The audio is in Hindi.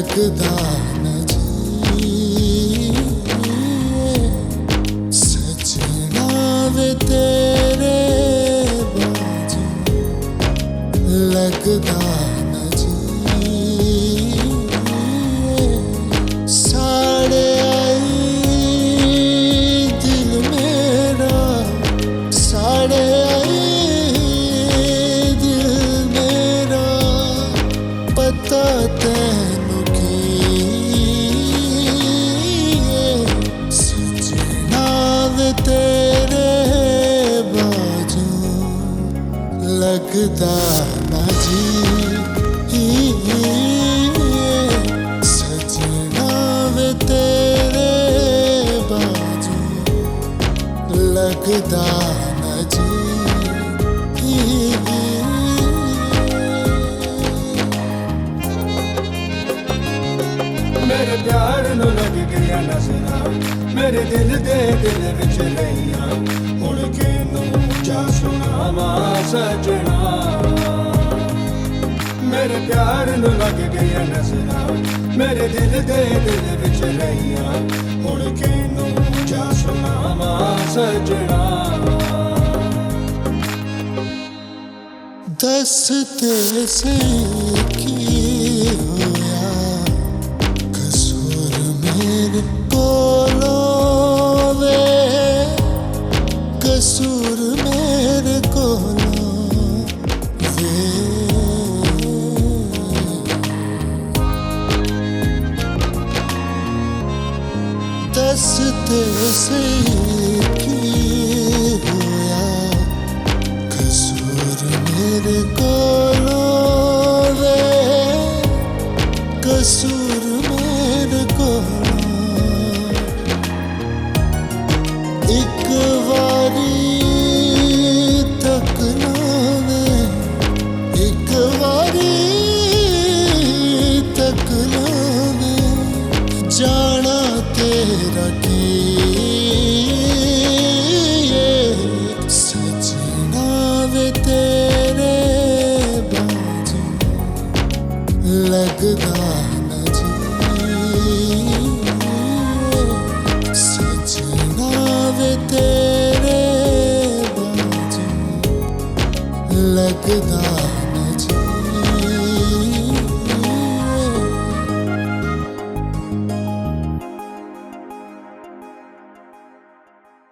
लगदा न जी सजना वे तेरे बाजू लगदा न जी साड़े आई दिल मेरा साड़े पता तैनू की सजना वे तेरे बाजू लगदा ना जी सजना वे तेरे बाजू लगदा ना जी मेरे प्यार नू लग गया नजरा मेरे दिल दे दिल विच लईया हुण किनू जा सुनावां सजना मेरे प्यार नू लग गया नजरा मेरे दिल दे दिल विच लईया हुण किनू जा सुनावां सजना दस ते सही की होया मेरे कोलों वे कसूर मेरे कोलों वे दस ते सही की होया कसूर मेरे कोलों वे कसूर मेरे कोलों एक वारी तक लावे एक वारी तक लावे जाना तेरा की सजना वे तेरे बाजू लगदा न जी सजना वे तेरे बाजू लगदा